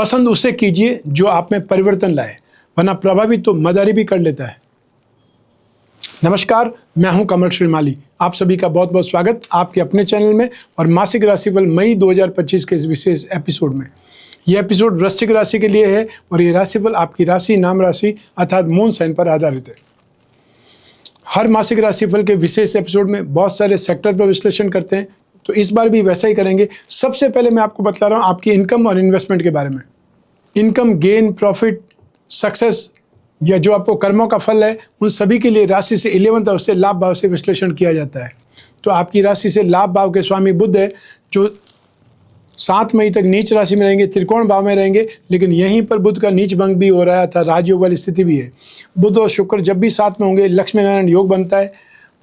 पसंद उसे कीजिए जो आप में परिवर्तन लाए, वरना प्रभावित तो मदारी भी कर लेता है। नमस्कार, मैं हूं कमल श्रीमाली। आप सभी का बहुत बहुत स्वागत आपके अपने चैनल में और मासिक राशिफल मई 2025 के इस विशेष एपिसोड में। यह एपिसोड वृश्चिक राशि के लिए है और ये राशिफल आपकी राशि नाम राशि अर्थात मून साइन पर आधारित है। हर मासिक राशिफल के विशेष एपिसोड में बहुत सारे सेक्टर पर विश्लेषण करते हैं, तो इस बार भी वैसा ही करेंगे। सबसे पहले मैं आपको बता रहा हूँ आपकी इनकम और इन्वेस्टमेंट के बारे में। इनकम, गेन, प्रॉफिट, सक्सेस या जो आपको कर्मों का फल है, उन सभी के लिए राशि से 11th हाउस से लाभ भाव से विश्लेषण किया जाता है। तो आपकी राशि से लाभ भाव के स्वामी बुध है, जो 7 मई तक नीच राशि में रहेंगे, त्रिकोण भाव में रहेंगे, लेकिन यहीं पर बुध का नीच भंग भी हो रहा था, राजयोग वाली स्थिति भी है। बुध और शुक्र जब भी साथ में होंगे, लक्ष्मी नारायण योग बनता है,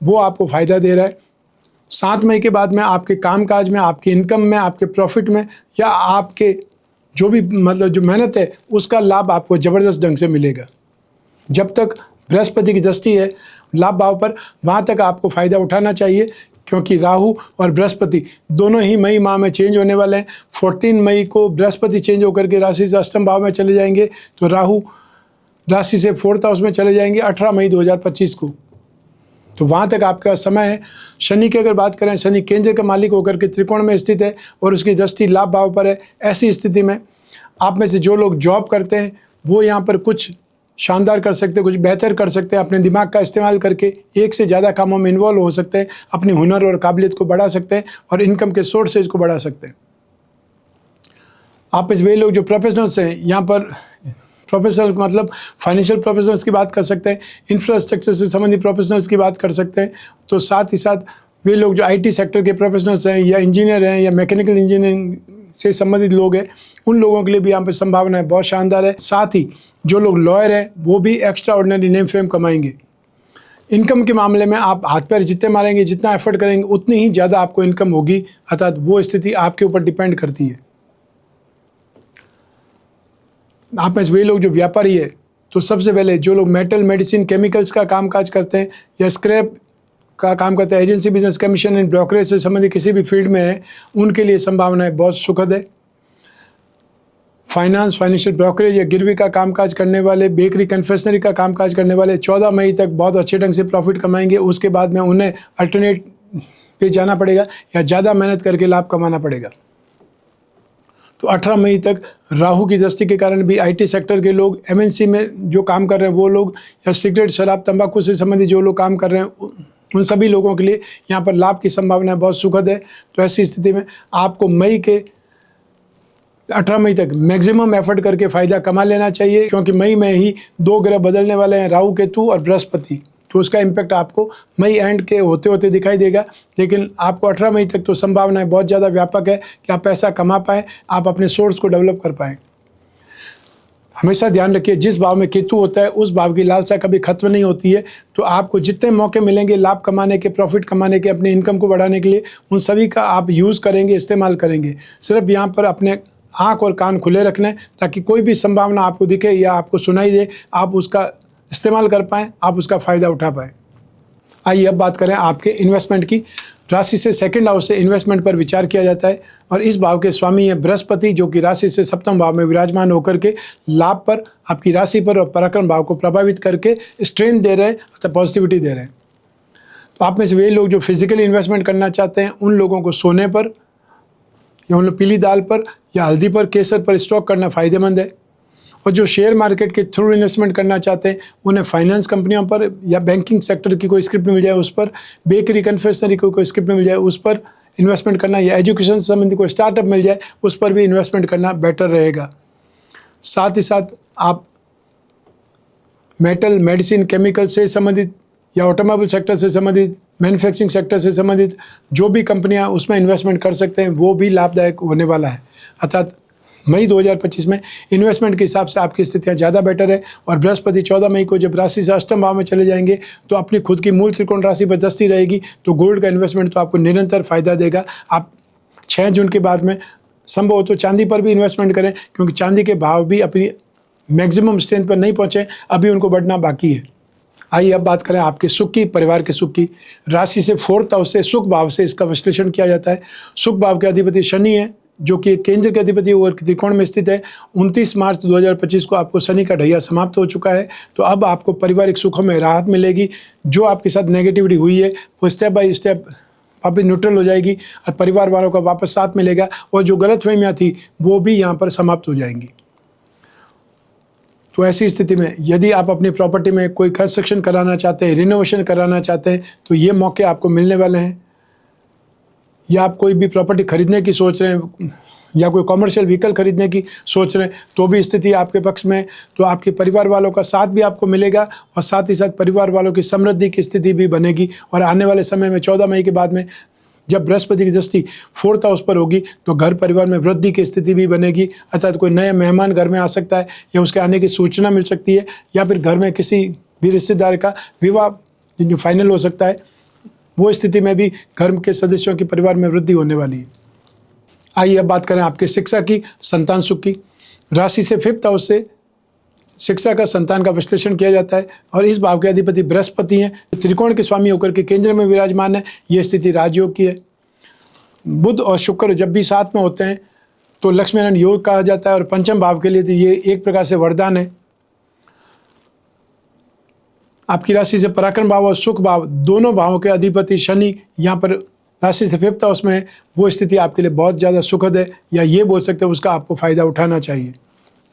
वो आपको फायदा दे रहा है। 7 मई के बाद में आपके कामकाज में, आपकी इनकम में, आपके प्रॉफिट में या आपके जो भी जो मेहनत है उसका लाभ आपको ज़बरदस्त ढंग से मिलेगा। जब तक बृहस्पति की दृष्टि है लाभ भाव पर, वहाँ तक आपको फ़ायदा उठाना चाहिए, क्योंकि राहु और बृहस्पति दोनों ही मई माह में चेंज होने वाले हैं। 14 मई को बृहस्पति चेंज होकर के राशि से अष्टम भाव में चले जाएंगे, तो राहु राशि से 4th हाउस में चले जाएंगे 18 मई 2025 को। तो वहाँ तक आपका समय है। शनि की अगर बात करें, शनि केंद्र का मालिक होकर के त्रिकोण में स्थित है और उसकी दृष्टि लाभ भाव पर है। ऐसी स्थिति में आप में से जो लोग जॉब करते हैं वो यहाँ पर कुछ शानदार कर सकते हैं, कुछ बेहतर कर सकते हैं। अपने दिमाग का इस्तेमाल करके एक से ज़्यादा कामों में इन्वॉल्व हो सकते हैं, अपनी हुनर और काबिलियत को बढ़ा सकते हैं और इनकम के सोर्सेज को बढ़ा सकते हैं। आप इस वे लोग जो प्रोफेशनल्स हैं, यहाँ पर प्रोफेशनल मतलब फाइनेंशियल प्रोफेशनल्स की बात कर सकते हैं, इंफ्रास्ट्रक्चर से संबंधित प्रोफेशनल्स की बात कर सकते हैं। तो साथ ही साथ वे लोग जो आईटी सेक्टर के प्रोफेशनल्स हैं या इंजीनियर हैं या मैकेनिकल इंजीनियरिंग से संबंधित लोग हैं, उन लोगों के लिए भी यहाँ पर संभावनाएं बहुत शानदार है। साथ ही जो लोग लॉयर हैं वो भी एक्स्ट्रा ऑर्डिनरी नेम फेम कमाएंगे। इनकम के मामले में आप हाथ पैर जितने मारेंगे, जितना एफर्ट करेंगे, उतनी ही ज़्यादा आपको इनकम होगी, अर्थात वो स्थिति आपके ऊपर डिपेंड करती है। आप में वे लोग जो व्यापारी है, तो सबसे पहले जो लोग मेटल, मेडिसिन, केमिकल्स का कामकाज करते हैं या स्क्रैप का काम करते हैं, agency business, commission and brokerage से संबंधित किसी भी फील्ड में है, उनके लिए संभावनाएं बहुत सुखद है। फाइनेंस, फाइनेंशियल ब्रोकरेज या गिरवी का कामकाज करने वाले, बेकरी, कन्फेक्शनरी का कामकाज करने वाले 14 मई तक बहुत अच्छे ढंग से प्रॉफिट कमाएंगे। उसके बाद में उन्हें अल्टरनेट पे जाना पड़ेगा या ज़्यादा मेहनत करके लाभ कमाना पड़ेगा। तो 18 मई तक राहु की दृष्टि के कारण भी आईटी सेक्टर के लोग, एमएनसी में जो काम कर रहे हैं वो लोग, या सिगरेट, शराब, तंबाकू से संबंधित जो लोग काम कर रहे हैं, उन सभी लोगों के लिए यहाँ पर लाभ की संभावना बहुत सुखद है। तो ऐसी स्थिति में आपको मई के 18 मई तक मैक्सिमम एफर्ट करके फ़ायदा कमा लेना चाहिए, क्योंकि मई में ही 2 ग्रह बदलने वाले हैं, राहु, केतु और बृहस्पति। तो उसका इम्पैक्ट आपको मई एंड के होते होते दिखाई देगा, लेकिन आपको 18 मई तक तो संभावनाएं बहुत ज़्यादा व्यापक है कि आप पैसा कमा पाएँ, आप अपने सोर्स को डेवलप कर पाएँ। हमेशा ध्यान रखिए, जिस भाव में केतु होता है उस भाव की लालसा कभी खत्म नहीं होती है। तो आपको जितने मौके मिलेंगे लाभ कमाने के, प्रॉफिट कमाने के, अपनी इनकम को बढ़ाने के लिए, उन सभी का आप यूज़ करेंगे, इस्तेमाल करेंगे। सिर्फ यहाँ पर अपने आँख और कान खुले रखना है, ताकि कोई भी संभावना आपको दिखे या आपको सुनाई दे, आप उसका इस्तेमाल कर पाएँ, आप उसका फ़ायदा उठा पाएँ। आइए अब बात करें आपके इन्वेस्टमेंट की। राशि से 2nd हाउस से इन्वेस्टमेंट पर विचार किया जाता है और इस भाव के स्वामी है बृहस्पति, जो कि राशि से 7th भाव में विराजमान होकर के लाभ पर, आपकी राशि पर और पराक्रम भाव को प्रभावित करके स्ट्रेंथ दे रहे हैं अर्थात पॉजिटिविटी दे रहे हैं। तो आप में से वे लोग जो फिजिकली इन्वेस्टमेंट करना चाहते हैं, उन लोगों को सोने पर या उन पीली दाल पर या हल्दी पर, केसर पर स्टॉक करना फ़ायदेमंद है। और जो शेयर मार्केट के थ्रू इन्वेस्टमेंट करना चाहते हैं, उन्हें फाइनेंस कंपनियों पर या बैंकिंग सेक्टर की कोई स्क्रिप्ट मिल जाए उस पर, बेकरी, कन्फेक्शनरी को कोई स्क्रिप्ट मिल जाए उस पर इन्वेस्टमेंट करना, या एजुकेशन से संबंधित कोई स्टार्टअप मिल जाए उस पर भी इन्वेस्टमेंट करना बेटर रहेगा। साथ ही साथ आप मेटल, मेडिसिन, केमिकल से संबंधित या ऑटोमोबाइल सेक्टर से संबंधित, मैन्युफैक्चरिंग सेक्टर से संबंधित जो भी कंपनियां उसमें इन्वेस्टमेंट कर सकते हैं, वो भी लाभदायक होने वाला है। अर्थात मई 2025 में इन्वेस्टमेंट के हिसाब से आपकी स्थितियां ज़्यादा बेटर है। और बृहस्पति 14 मई को जब राशि से अष्टम भाव में चले जाएंगे, तो अपनी खुद की मूल त्रिकोण राशि पर दृष्टि रहेगी, तो गोल्ड का इन्वेस्टमेंट तो आपको निरंतर फ़ायदा देगा। आप 6 जून के बाद में संभव हो तो चांदी पर भी इन्वेस्टमेंट करें, क्योंकि चांदी के भाव भी अपनी मैक्सिमम स्ट्रेंथ पर नहीं पहुँचे, अभी उनको बढ़ना बाकी है। आइए अब बात करें आपके सुख की, परिवार के सुख की। राशि से 4th हाउस से, सुख भाव से इसका विश्लेषण किया जाता है। सुख भाव के अधिपति शनि है, जो कि केंद्र के अधिपति और त्रिकोण में स्थित है, 29 मार्च 2025 को आपको शनि का ढैया समाप्त हो चुका है। तो अब आपको पारिवारिक सुखों में राहत मिलेगी। जो आपके साथ नेगेटिविटी हुई है वो स्टेप बाय स्टेप वापस न्यूट्रल हो जाएगी और परिवार वालों का वापस साथ मिलेगा, और जो गलतफहमियां थी वो भी यहाँ पर समाप्त हो जाएंगी। तो ऐसी स्थिति में यदि आप अपनी प्रॉपर्टी में कोई कंस्ट्रक्शन कराना चाहते हैं, रिनोवेशन कराना चाहते हैं, तो ये मौके आपको मिलने वाले हैं। या आप कोई भी प्रॉपर्टी खरीदने की सोच रहे हैं या कोई कॉमर्शियल व्हीकल खरीदने की सोच रहे हैं, तो भी स्थिति आपके पक्ष में है। तो आपके परिवार वालों का साथ भी आपको मिलेगा और साथ ही साथ परिवार वालों की समृद्धि की स्थिति भी बनेगी। और आने वाले समय में 14 मई के बाद में जब बृहस्पति की दृष्टि 4th हाउस पर होगी तो घर परिवार में वृद्धि की स्थिति भी बनेगी, अर्थात कोई नया मेहमान घर में आ सकता है या उसके आने की सूचना मिल सकती है, या फिर घर में किसी भी रिश्तेदार का विवाह जो फाइनल हो सकता है। वो स्थिति में भी घर के सदस्यों की परिवार में वृद्धि होने वाली है। आइए अब बात करें आपकी शिक्षा की, संतान सुख की। राशि से 5th हाउस से शिक्षा का, संतान का विश्लेषण किया जाता है और इस भाव के अधिपति बृहस्पति हैं, त्रिकोण के स्वामी होकर के केंद्र में विराजमान है। ये स्थिति राजयोग की है। बुध और शुक्र जब भी साथ में होते हैं तो लक्ष्मी नारायण योग कहा जाता है और पंचम भाव के लिए तो ये एक प्रकार से वरदान है। आपकी राशि से पराक्रम भाव और सुख भाव दोनों भावों के अधिपति शनि यहाँ पर राशि से 5th हाउस में है। वो स्थिति आपके लिए बहुत ज़्यादा सुखद है, या ये बोल सकते हैं उसका आपको फ़ायदा उठाना चाहिए।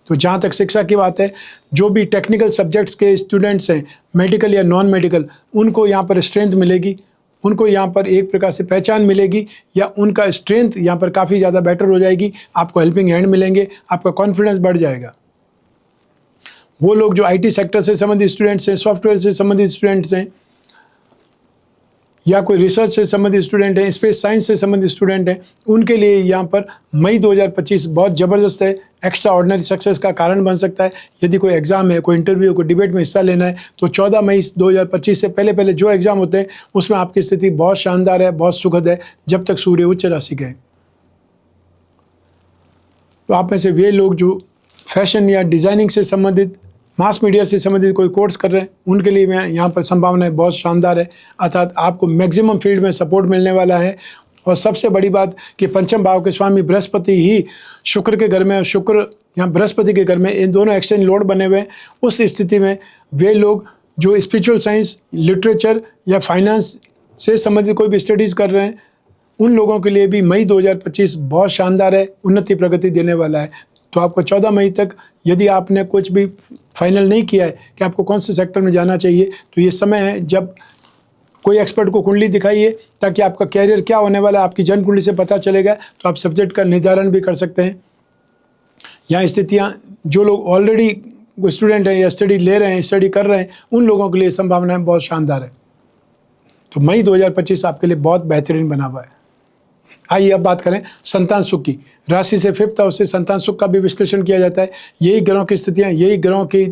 तो जहाँ तक शिक्षा की बात है, जो भी टेक्निकल सब्जेक्ट्स के स्टूडेंट्स हैं, मेडिकल या नॉन मेडिकल, उनको यहाँ पर स्ट्रेंथ मिलेगी, उनको यहाँ पर एक प्रकार से पहचान मिलेगी, या उनका स्ट्रेंथ यहाँ पर काफ़ी ज़्यादा बेटर हो जाएगी। आपको हेल्पिंग हैंड मिलेंगे, आपका कॉन्फिडेंस बढ़ जाएगा। वो लोग जो IT सेक्टर से संबंधित स्टूडेंट्स हैं, सॉफ्टवेयर से संबंधित स्टूडेंट्स हैं, या कोई रिसर्च से संबंधित स्टूडेंट हैं, स्पेस साइंस से संबंधित स्टूडेंट हैं, उनके लिए यहाँ पर मई 2025 बहुत ज़बरदस्त है। एक्स्ट्रा ऑर्डिनरी सक्सेस का कारण बन सकता है। यदि कोई एग्ज़ाम है, कोई इंटरव्यू, कोई डिबेट में हिस्सा लेना है, तो 14 मई 2025 से पहले पहले जो एग्ज़ाम होते हैं उसमें आपकी स्थिति बहुत शानदार है, बहुत सुखद है, जब तक सूर्य उच्च राशि का है। तो आप में से वे लोग जो फैशन या डिज़ाइनिंग से संबंधित, मास मीडिया से संबंधित कोई कोर्स कर रहे हैं, उनके लिए मैं यहाँ पर संभावनाएं बहुत शानदार है, अर्थात आपको मैक्सिमम फील्ड में सपोर्ट मिलने वाला है। और सबसे बड़ी बात कि पंचम भाव के स्वामी बृहस्पति ही शुक्र के घर में और शुक्र यहाँ बृहस्पति के घर में, इन दोनों एक्सचेंज लॉर्ड बने हुए हैं। उस स्थिति में वे लोग जो स्पिरिचुअल साइंस, लिटरेचर या फाइनेंस से संबंधित कोई भी स्टडीज़ कर रहे हैं, उन लोगों के लिए भी मई 2025 बहुत शानदार है, उन्नति प्रगति देने वाला है। तो आपको 14 मई तक यदि आपने कुछ भी फाइनल नहीं किया है कि आपको कौन से सेक्टर में जाना चाहिए, तो ये समय है जब कोई एक्सपर्ट को कुंडली दिखाइए, ताकि आपका कैरियर क्या होने वाला है आपकी जन्म कुंडली से पता चलेगा, तो आप सब्जेक्ट का निर्धारण भी कर सकते हैं। यहाँ स्थितियाँ जो लोग ऑलरेडी स्टूडेंट हैं या स्टडी ले रहे हैं, स्टडी कर रहे हैं, उन लोगों के लिए संभावनाएं बहुत शानदार है। तो मई 2025 आपके लिए बहुत बेहतरीन बना हुआ है। आइए अब बात करें संतान सुख की। राशि से 5th हाउस से संतान सुख का भी विश्लेषण किया जाता है। यही ग्रहों की स्थितियाँ, यही ग्रहों की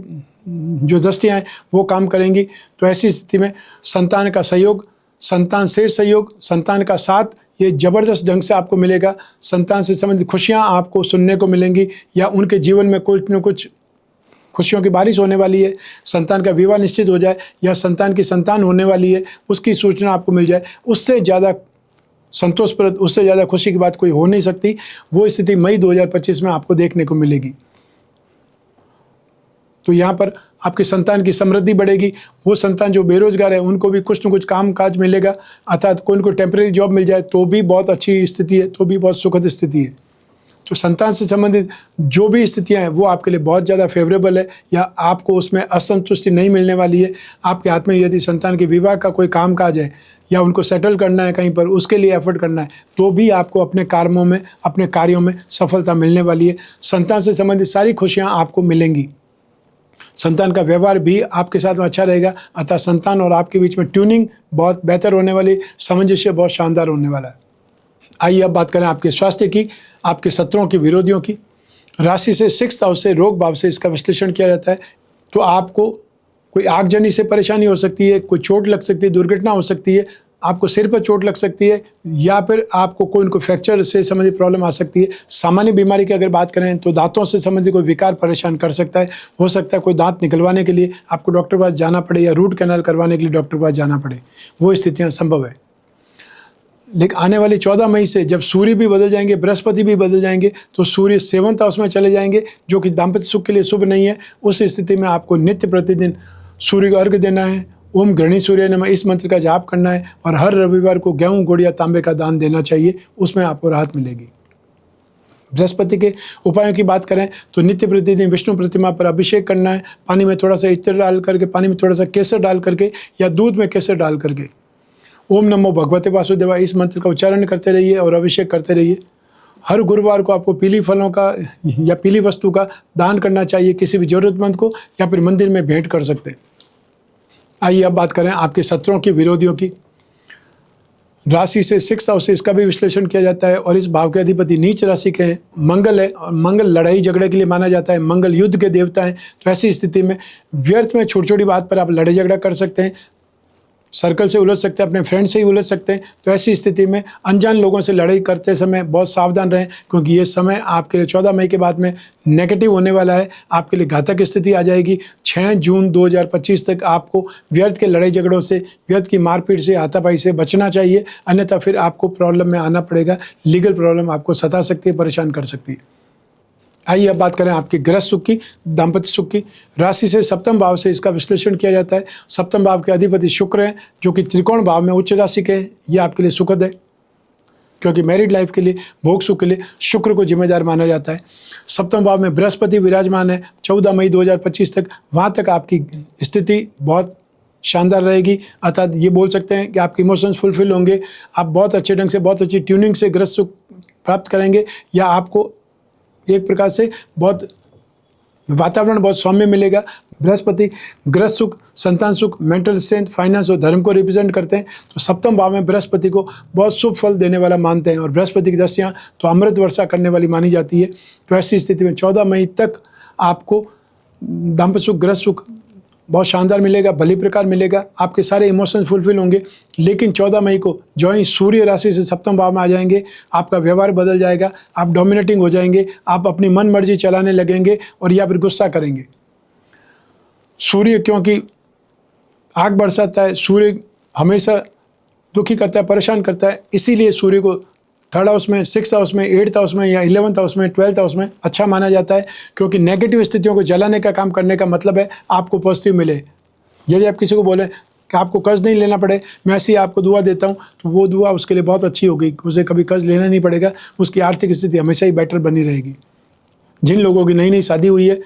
जो दृष्टियाँ हैं वो काम करेंगी। तो ऐसी स्थिति में संतान का सहयोग, संतान से सहयोग, संतान का साथ, ये ज़बरदस्त ढंग से आपको मिलेगा। संतान से संबंधित खुशियाँ आपको सुनने को मिलेंगी, या उनके जीवन में कुछ न कुछ खुशियों की बारिश होने वाली है। संतान का विवाह निश्चित हो जाए, या संतान की संतान होने वाली है उसकी सूचना आपको मिल जाए। उससे ज़्यादा संतोषप्रद, उससे ज़्यादा खुशी की बात कोई हो नहीं सकती। वो स्थिति मई 2025 में आपको देखने को मिलेगी। तो यहाँ पर आपकी संतान की समृद्धि बढ़ेगी। वो संतान जो बेरोजगार है उनको भी कुछ न कुछ काम काज मिलेगा, अर्थात कोई न कोई टेम्परेरी जॉब मिल जाए तो भी बहुत अच्छी स्थिति है, तो भी बहुत सुखद स्थिति है। तो संतान से संबंधित जो भी स्थितियाँ हैं वो आपके लिए बहुत ज़्यादा फेवरेबल है, या आपको उसमें असंतुष्टि नहीं मिलने वाली है। आपके हाथ में यदि संतान के विवाह का कोई काम काज है, या उनको सेटल करना है कहीं पर, उसके लिए एफर्ट करना है, तो भी आपको अपने कार्यों में, अपने कार्यों में सफलता मिलने वाली है। संतान से संबंधित सारी खुशियाँ आपको मिलेंगी। संतान का व्यवहार भी आपके साथ में अच्छा रहेगा, अतः संतान और आपके बीच में ट्यूनिंग बहुत बेहतर होने वाली, सामंजस्य बहुत शानदार होने वाला है। आइए अब बात करें आपके स्वास्थ्य की, आपके शत्रुओं की, विरोधियों की। राशि से 6th हाउस से रोग भाव से इसका विश्लेषण किया जाता है। तो आपको कोई आगजनी से परेशानी हो सकती है, कोई चोट लग सकती है, दुर्घटना हो सकती है, आपको सिर पर चोट लग सकती है, या फिर आपको कोई उनको फ्रैक्चर से संबंधित प्रॉब्लम आ सकती है। सामान्य बीमारी की अगर बात करें तो दांतों से संबंधित कोई विकार परेशान कर सकता है। हो सकता है कोई दांत निकलवाने के लिए आपको डॉक्टर के पास जाना पड़े, या रूट कैनाल करवाने के लिए डॉक्टर के पास जाना पड़े। वो स्थितियाँ संभव है। लेकिन आने वाली 14 मई से जब सूर्य भी बदल जाएंगे, बृहस्पति भी बदल जाएंगे, तो सूर्य 7th हाउस में चले जाएंगे, जो कि दाम्पत्य सुख के लिए शुभ नहीं है। उस स्थिति में आपको नित्य प्रतिदिन सूर्य को अर्घ्य देना है, ओम गृणी सूर्य नमः इस मंत्र का जाप करना है, और हर रविवार को गेहूं, गुड़ या तांबे का दान देना चाहिए, उसमें आपको राहत मिलेगी। बृहस्पति के उपायों की बात करें तो नित्य प्रतिदिन विष्णु प्रतिमा पर अभिषेक करना है, पानी में थोड़ा सा इत्र डाल करके, पानी में थोड़ा सा केसर डाल करके या दूध में केसर डाल करके ओम नमो भगवते वासुदेवा इस मंत्र का उच्चारण करते रहिए और अभिषेक करते रहिए। हर गुरुवार को आपको पीली फलों का या पीली वस्तु का दान करना चाहिए किसी भी जरूरतमंद को, या फिर मंदिर में भेंट कर सकते हैं। आइए अब बात करें आपके शत्रुओं की, विरोधियों की। राशि से 6th हाउस से इसका भी विश्लेषण किया जाता है, और इस भाव के अधिपति नीच राशि के हैं, मंगल है, और मंगल लड़ाई झगड़े के लिए माना जाता है, मंगल युद्ध के देवता हैं। तो ऐसी स्थिति में व्यर्थ में छोटी छोटी बात पर आप लड़ाई झगड़ा कर सकते हैं, सर्कल से उलझ सकते हैं, अपने फ्रेंड से ही उलझ सकते हैं। तो ऐसी स्थिति में अनजान लोगों से लड़ाई करते समय बहुत सावधान रहें, क्योंकि ये समय आपके लिए 14 मई के बाद में नेगेटिव होने वाला है, आपके लिए घातक स्थिति आ जाएगी। 6 जून 2025 तक आपको व्यर्थ के लड़ाई झगड़ों से, व्यर्थ की मारपीट से, हाथापाई से बचना चाहिए, अन्यथा फिर आपको प्रॉब्लम में आना पड़ेगा। लीगल प्रॉब्लम आपको सता सकती है, परेशान कर सकती है। आइए अब बात करें आपके गृहस्थ सुख की, दाम्पत्य सुख की। राशि से 7th भाव से इसका विश्लेषण किया जाता है। 7th भाव के अधिपति शुक्र हैं, जो कि त्रिकोण भाव में उच्च राशि के हैं। ये आपके लिए सुखद है, क्योंकि मैरिड लाइफ के लिए, भोग सुख के लिए शुक्र को जिम्मेदार माना जाता है। 7वें भाव में बृहस्पति विराजमान है 14 मई 2025 तक। वहाँ तक आपकी स्थिति बहुत शानदार रहेगी, अर्थात ये बोल सकते हैं कि आपके इमोशंस फुलफिल होंगे, आप बहुत अच्छे ढंग से, बहुत अच्छी ट्यूनिंग से गृहस्थ सुख प्राप्त करेंगे, या आपको एक प्रकार से बहुत वातावरण बहुत सौम्य मिलेगा। बृहस्पति गृहस्थ सुख, संतान सुख, मेंटल स्ट्रेंथ, फाइनेंस और धर्म को रिप्रेजेंट करते हैं। तो 7वें भाव में बृहस्पति को बहुत शुभ फल देने वाला मानते हैं, और बृहस्पति की दशा तो अमृत वर्षा करने वाली मानी जाती है। तो ऐसी स्थिति में 14 मई तक आपको दाम्पत्य सुख, गृहस्थ सुख बहुत शानदार मिलेगा, भली प्रकार मिलेगा, आपके सारे इमोशंस फुलफिल होंगे। लेकिन 14 मई को जो ही सूर्य राशि से 7वें भाव में आ जाएंगे, आपका व्यवहार बदल जाएगा, आप डोमिनेटिंग हो जाएंगे, आप अपनी मन मर्जी चलाने लगेंगे, और या फिर गुस्सा करेंगे। सूर्य क्योंकि आग बरसाता है, सूर्य हमेशा दुखी करता है, परेशान करता है, इसीलिए सूर्य को 3rd हाउस में, 6th हाउस में, 8th हाउस में या 11th हाउस में, 12th हाउस में अच्छा माना जाता है, क्योंकि नेगेटिव स्थितियों को जलाने का काम करने का मतलब है आपको पॉजिटिव मिले। यदि आप किसी को बोलें कि आपको कर्ज नहीं लेना पड़े, मैं ऐसी आपको दुआ देता हूँ, तो वो दुआ उसके लिए बहुत अच्छी होगी, उसे कभी कर्ज लेना नहीं पड़ेगा, उसकी आर्थिक स्थिति हमेशा ही बेटर बनी रहेगी। जिन लोगों की नई नई शादी हुई है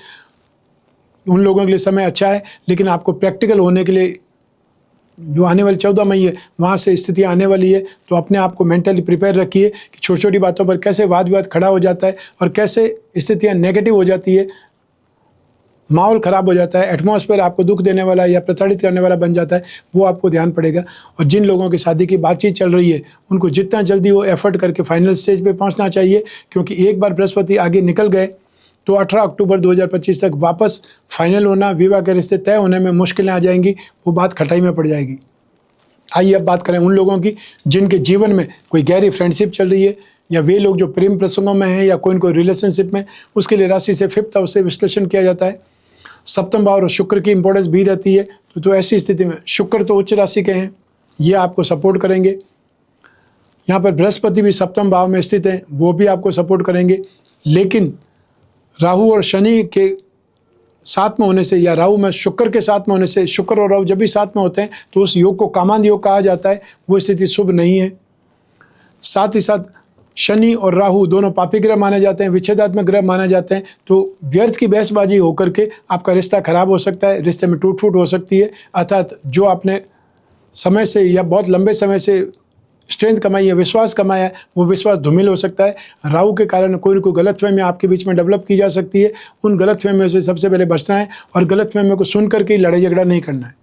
उन लोगों के लिए समय अच्छा है, लेकिन आपको प्रैक्टिकल होने के लिए जो आने वाली 14 मई है वहाँ से स्थिति आने वाली है, तो अपने आप को मेंटली प्रिपेयर रखिए कि छोटी छोटी बातों पर कैसे वाद विवाद खड़ा हो जाता है और कैसे स्थितियाँ नेगेटिव हो जाती है, माहौल ख़राब हो जाता है, एटमॉस्फेयर आपको दुख देने वाला या प्रताड़ित करने वाला बन जाता है, वो आपको ध्यान पड़ेगा। और जिन लोगों की शादी की बातचीत चल रही है उनको जितना जल्दी वो एफर्ट करके फाइनल स्टेज पे पहुंचना चाहिए, क्योंकि एक बार बृहस्पति आगे निकल गए तो 18 अक्टूबर 2025 तक वापस फाइनल होना, विवाह के रिश्ते तय होने में मुश्किलें आ जाएंगी, वो बात खटाई में पड़ जाएगी। आइए अब बात करें उन लोगों की जिनके जीवन में कोई गहरी फ्रेंडशिप चल रही है, या वे लोग जो प्रेम प्रसंगों में हैं या कोई न कोई रिलेशनशिप में, उसके लिए राशि से 5th हाउस से विश्लेषण किया जाता है। 7वें भाव और शुक्र की इंपॉर्टेंस भी रहती है। तो ऐसी स्थिति में शुक्र तो उच्च राशि के हैं, ये आपको सपोर्ट करेंगे। यहाँ पर बृहस्पति भी 7वें भाव में स्थित हैं, वो भी आपको सपोर्ट करेंगे। लेकिन राहु और शनि के साथ में होने से, या राहु में शुक्र के साथ में होने से, शुक्र और राहु जब भी साथ में होते हैं तो उस योग को कामांध योग कहा जाता है, वो स्थिति शुभ नहीं है। साथ ही साथ शनि और राहु दोनों पापी ग्रह माने जाते हैं, विच्छेदात्मक ग्रह माने जाते हैं। तो व्यर्थ की बहसबाजी होकर के आपका रिश्ता खराब हो सकता है, रिश्ते में टूट फूट हो सकती है, अर्थात जो आपने समय से या बहुत लंबे समय से स्ट्रेंथ कमाई है, विश्वास कमाया है, वो विश्वास धूमिल हो सकता है। राहु के कारण कोई न कोई गलतफहमी आपके बीच में डेवलप की जा सकती है। उन गलतफहमियों से सबसे पहले बचना है, और गलतफहमियों को सुन करके लड़ाई झगड़ा नहीं करना है।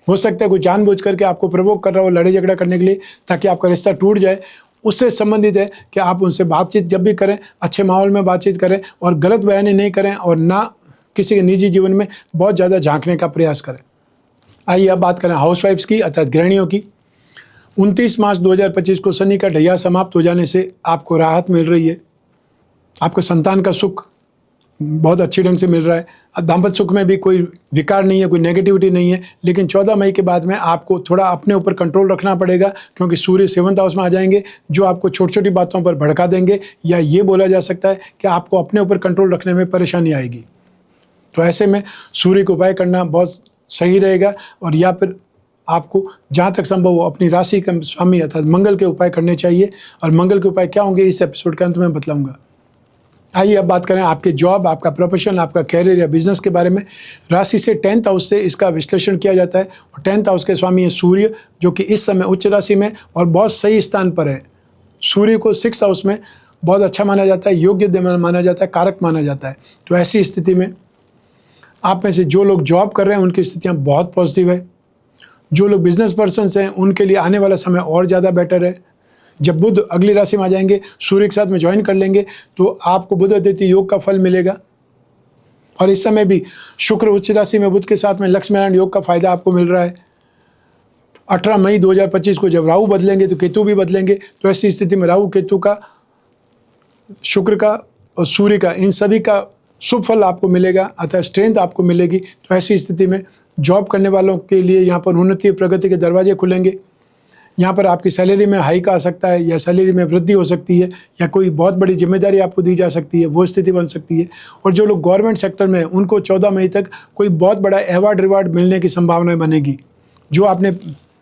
हो सकता है कोई जानबूझ करके आपको प्रवोक कर रहा हो लड़ाई झगड़ा करने के लिए, ताकि आपका रिश्ता टूट जाए। उससे संबंधित है कि आप उनसे बातचीत जब भी करें, अच्छे माहौल में बातचीत करें, और गलत बयानी नहीं करें, और ना किसी के निजी जीवन में बहुत ज़्यादा झांकने का प्रयास करें। आइए अब बात करें हाउसवाइफ्स की, अर्थात गृहिणियों की। 29 मार्च 2025 को शनि का ढैया समाप्त हो जाने से आपको राहत मिल रही है। आपके संतान का सुख बहुत अच्छी ढंग से मिल रहा है। दाम्पत्य सुख में भी कोई विकार नहीं है, कोई नेगेटिविटी नहीं है। लेकिन 14 मई के बाद में आपको थोड़ा अपने ऊपर कंट्रोल रखना पड़ेगा, क्योंकि सूर्य 7th हाउस में आ जाएंगे, जो आपको छोटी छोटी बातों पर भड़का देंगे, या ये बोला जा सकता है कि आपको अपने ऊपर कंट्रोल रखने में परेशानी आएगी। तो ऐसे में सूर्य को उपाय करना बहुत सही रहेगा। और या फिर आपको जहाँ तक संभव हो अपनी राशि के स्वामी अर्थात मंगल के उपाय करने चाहिए। और मंगल के उपाय क्या होंगे इस एपिसोड के अंत में बतलाऊंगा। आइए अब बात करें आपके जॉब, आपका प्रोफेशन, आपका कैरियर या बिजनेस के बारे में। राशि से 10th हाउस से इसका विश्लेषण किया जाता है। और 10th हाउस के स्वामी है सूर्य, जो कि इस समय उच्च राशि में और बहुत सही स्थान पर है। सूर्य को 6th हाउस में बहुत अच्छा माना जाता है, योग्य माना जाता है, कारक माना जाता है। तो ऐसी स्थिति में आप में से जो लोग जॉब कर रहे हैं उनकी स्थितियाँ बहुत पॉजिटिव है। जो लोग बिजनेस पर्सन्स हैं उनके लिए आने वाला समय और ज़्यादा बेटर है। जब बुध अगली राशि में आ जाएंगे, सूर्य के साथ में ज्वाइन कर लेंगे, तो आपको बुध अदिति योग का फल मिलेगा। और इस समय भी शुक्र उच्च राशि में बुध के साथ में लक्ष्मी नारायण योग का फायदा आपको मिल रहा है। 18 मई 2025 को जब राहु बदलेंगे तो केतु भी बदलेंगे। तो ऐसी स्थिति में राहु केतु का, शुक्र का और सूर्य का, इन सभी का शुभ फल आपको मिलेगा, अतः स्ट्रेंथ आपको मिलेगी। तो ऐसी स्थिति में जॉब करने वालों के लिए यहाँ पर उन्नति प्रगति के दरवाजे खुलेंगे। यहाँ पर आपकी सैलरी में हाइक आ सकता है, या सैलरी में वृद्धि हो सकती है, या कोई बहुत बड़ी जिम्मेदारी आपको दी जा सकती है, वो स्थिति बन सकती है। और जो लोग गवर्नमेंट सेक्टर में हैं उनको 14 मई तक कोई बहुत बड़ा अवार्ड रिवार्ड मिलने की संभावना बनेगी। जो आपने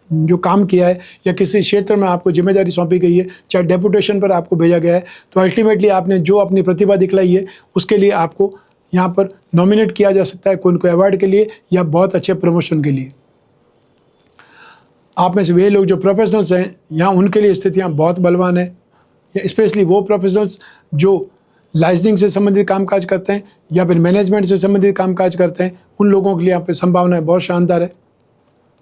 जो काम किया है या किसी क्षेत्र में आपको जिम्मेदारी सौंपी गई है, चाहे डेपुटेशन पर आपको भेजा गया है, तो अल्टीमेटली आपने जो अपनी प्रतिभा दिखलाई है उसके लिए आपको यहाँ पर नॉमिनेट किया जा सकता है, कोई अवार्ड के लिए या बहुत अच्छे प्रमोशन के लिए। आप में से वे लोग जो प्रोफेशनल्स हैं, यहाँ उनके लिए स्थितियाँ बहुत बलवान है। स्पेशली वो प्रोफेशनल्स जो लाइसेंसिंग से संबंधित कामकाज करते हैं या फिर मैनेजमेंट से संबंधित कामकाज करते हैं, उन लोगों के लिए यहाँ पर संभावनाएं बहुत शानदार है।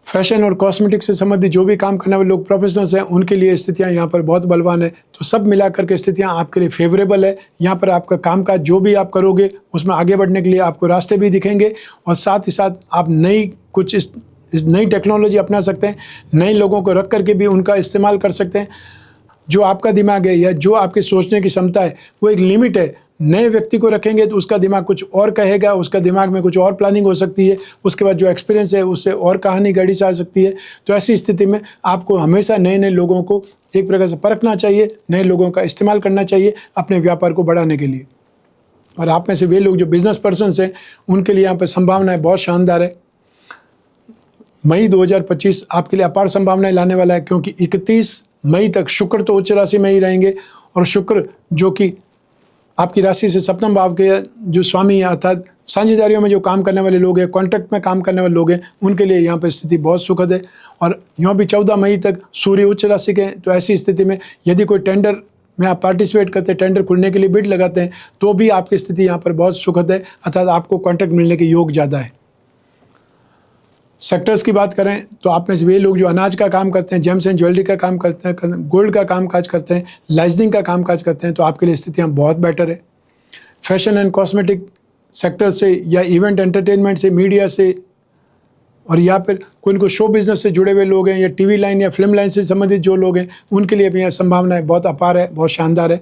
फैशन और कॉस्मेटिक से संबंधित जो भी काम करने वाले लोग प्रोफेशनल्स हैं, उनके लिए स्थितियां यहाँ पर बहुत बलवान है। तो सब मिलाकर के स्थितियां आपके लिए फेवरेबल है। यहाँ पर आपका कामकाज जो भी आप करोगे उसमें आगे बढ़ने के लिए आपको रास्ते भी दिखेंगे, और साथ ही साथ आप इस नई टेक्नोलॉजी अपना सकते हैं। नए लोगों को रख करके भी उनका इस्तेमाल कर सकते हैं। जो आपका दिमाग है या जो आपकी सोचने की क्षमता है वो एक लिमिट है। नए व्यक्ति को रखेंगे तो उसका दिमाग कुछ और कहेगा, उसका दिमाग में कुछ और प्लानिंग हो सकती है, उसके बाद जो एक्सपीरियंस है उससे और कहानी गढ़ी जा सकती है। तो ऐसी स्थिति में आपको हमेशा नए नए लोगों को एक प्रकार से परखना चाहिए, नए लोगों का इस्तेमाल करना चाहिए अपने व्यापार को बढ़ाने के लिए। और आप में से वे लोग जो बिजनेस पर्सनस हैं उनके लिए यहाँ पर संभावनाएँ बहुत शानदार है। मई 2025 आपके लिए अपार संभावनाएं लाने वाला है, क्योंकि 31 मई तक शुक्र तो उच्च राशि में ही रहेंगे, और शुक्र जो कि आपकी राशि से सप्तम भाव के जो स्वामी हैं, अर्थात साझेदारियों में जो काम करने वाले लोग हैं, कॉन्ट्रैक्ट में काम करने वाले लोग हैं, उनके लिए यहाँ पर स्थिति बहुत सुखद है। और यहाँ भी 14 मई तक सूर्य उच्च राशि के हैं। तो ऐसी स्थिति में यदि कोई टेंडर में आप पार्टिसिपेट करते हैं, टेंडर खुलने के लिए बिड लगाते हैं, तो भी आपकी स्थिति यहाँ पर बहुत सुखद है, अर्थात आपको कॉन्ट्रैक्ट मिलने के योग ज़्यादा है। सेक्टर्स की बात करें तो आप में से वे लोग जो अनाज का काम करते हैं, जेम्स एंड ज्वेलरी का काम करते हैं, गोल्ड का काम काज करते हैं, लाइसेंसिंग का काम काज करते हैं, तो आपके लिए स्थितियाँ बहुत बेटर है। फैशन एंड कॉस्मेटिक सेक्टर से या इवेंट एंटरटेनमेंट से, मीडिया से, और या फिर कोई शो बिजनेस से जुड़े हुए लोग हैं, या टीवी लाइन या फिल्म लाइन से संबंधित जो लोग हैं, उनके लिए भी यहाँ संभावनाएं बहुत अपार है, बहुत शानदार है।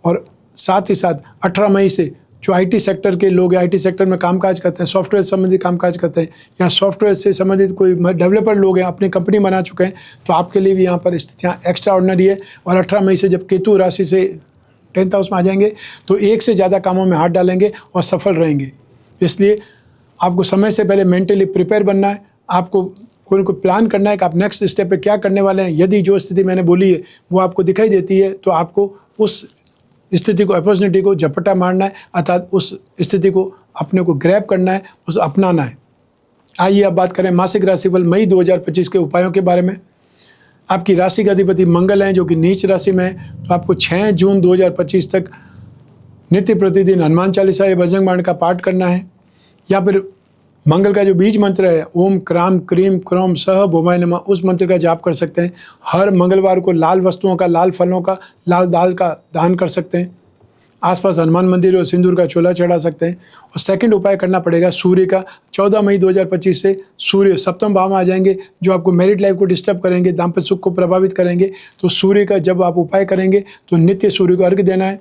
और साथ ही साथ 18 मई से जो आईटी सेक्टर के लोग हैं, आईटी सेक्टर में कामकाज करते हैं, सॉफ्टवेयर से संबंधित कामकाज करते हैं, या सॉफ्टवेयर से संबंधित कोई डेवलपर लोग हैं, अपनी कंपनी बना चुके हैं, तो आपके लिए भी यहाँ पर स्थितियाँ एक्स्ट्रा ऑर्डिनरी है। और 18 मई से जब केतु राशि से 10th हाउस में आ जाएंगे तो एक से ज़्यादा कामों में हाथ डालेंगे और सफल रहेंगे। इसलिए आपको समय से पहले मेंटली प्रिपेयर बनना है। आपको कोई प्लान करना है कि आप नेक्स्ट स्टेप पे क्या करने वाले हैं। यदि जो स्थिति मैंने बोली है वो आपको दिखाई देती है, तो आपको उस स्थिति को, अपॉर्चुनिटी को झपटा मारना है, अर्थात उस स्थिति को अपने को ग्रैब करना है, उसे अपनाना है। आइए अब बात करें मासिक राशिफल मई 2025 के उपायों के बारे में। आपकी राशि का अधिपति मंगल है, जो कि नीच राशि में है। तो आपको 6 जून 2025 तक नित्य प्रतिदिन हनुमान चालीसा या बजरंग बाण का पाठ करना है, या फिर मंगल का जो बीज मंत्र है ओम क्राम क्रीम क्रोम सह भोमाय नमः, उस मंत्र का जाप कर सकते हैं। हर मंगलवार को लाल वस्तुओं का, लाल फलों का, लाल दाल का दान कर सकते हैं। आसपास हनुमान मंदिर और सिंदूर का चोला चढ़ा सकते हैं। और सेकंड उपाय करना पड़ेगा सूर्य का। 14 मई 2025 से सूर्य सप्तम भाव में आ जाएंगे, जो आपको मैरिड लाइफ को डिस्टर्ब करेंगे, दाम्पत्य सुख को प्रभावित करेंगे। तो सूर्य का जब आप उपाय करेंगे तो नित्य सूर्य को अर्घ्य देना है।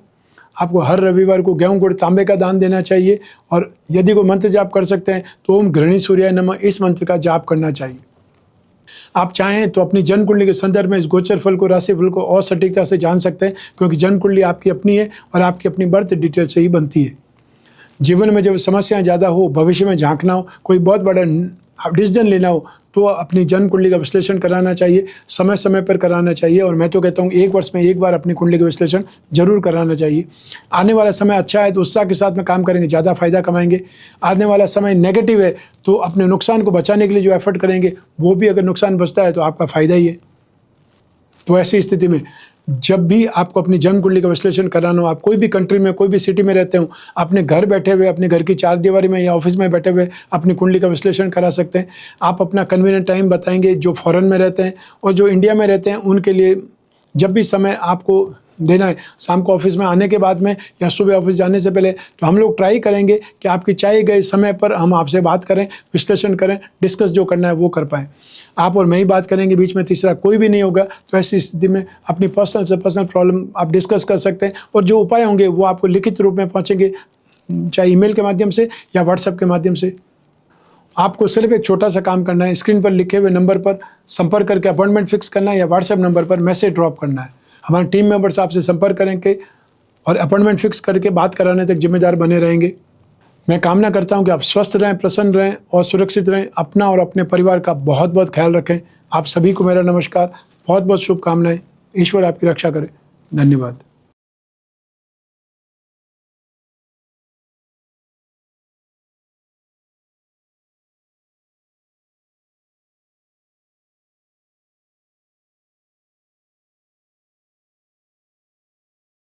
आपको हर रविवार को गेहूं गुड़ तांबे का दान देना चाहिए। और यदि कोई मंत्र जाप कर सकते हैं तो ओम घृणी सूर्याय नमः इस मंत्र का जाप करना चाहिए। आप चाहें तो अपनी जन्म कुंडली के संदर्भ में इस गोचर फल को, राशि फल को और सटीकता से जान सकते हैं, क्योंकि जन्म कुंडली आपकी अपनी है और आपकी अपनी बर्थ डिटेल से ही बनती है। जीवन में जब समस्याएं ज़्यादा हो, भविष्य में झांकना हो, कोई बहुत बड़ा डिसीजन लेना हो, तो अपनी जन्म कुंडली का विश्लेषण कराना चाहिए, समय समय पर कराना चाहिए। और मैं तो कहता हूँ 1 वर्ष में 1 बार अपनी कुंडली का विश्लेषण जरूर कराना चाहिए। आने वाला समय अच्छा है तो उत्साह के साथ में काम करेंगे, ज़्यादा फायदा कमाएंगे। आने वाला समय नेगेटिव है तो अपने नुकसान को बचाने के लिए जो एफर्ट करेंगे वो भी अगर नुकसान बचता है तो आपका फ़ायदा ही है। तो ऐसी स्थिति में जब भी आपको अपनी जन्म कुंडली का विश्लेषण कराना हो, आप कोई भी कंट्री में, कोई भी सिटी में रहते हो, अपने घर बैठे हुए, अपने घर की 4 दीवारी में या ऑफिस में बैठे हुए अपनी कुंडली का विश्लेषण करा सकते हैं। आप अपना कन्वीनियंट टाइम बताएंगे, जो फॉरेन में रहते हैं और जो इंडिया में रहते हैं उनके लिए जब भी समय आपको देना है, शाम को ऑफिस में आने के बाद में या सुबह ऑफिस जाने से पहले, तो हम लोग ट्राई करेंगे कि आपके चाहे गए समय पर हम आपसे बात करें, विश्लेषण करें, डिस्कस जो करना है वो कर पाएँ। आप और मैं ही बात करेंगे, बीच में तीसरा कोई भी नहीं होगा। तो ऐसी स्थिति में अपनी पर्सनल से पर्सनल प्रॉब्लम आप डिस्कस कर सकते हैं और जो उपाय होंगे वो आपको लिखित रूप में पहुँचेंगे, चाहे ईमेल के माध्यम से या व्हाट्सएप के माध्यम से। आपको सिर्फ एक छोटा सा काम करना है, स्क्रीन पर लिखे हुए नंबर पर संपर्क करके अपॉइंटमेंट फिक्स करना है या व्हाट्सएप नंबर पर मैसेज ड्रॉप करना है। हमारे टीम मेंबर्स आपसे संपर्क करेंगे और अपॉइंटमेंट फिक्स करके बात कराने तक जिम्मेदार बने रहेंगे। मैं कामना करता हूं कि आप स्वस्थ रहें, प्रसन्न रहें और सुरक्षित रहें। अपना और अपने परिवार का बहुत बहुत ख्याल रखें। आप सभी को मेरा नमस्कार, बहुत बहुत शुभकामनाएं। ईश्वर आपकी रक्षा करे। धन्यवाद।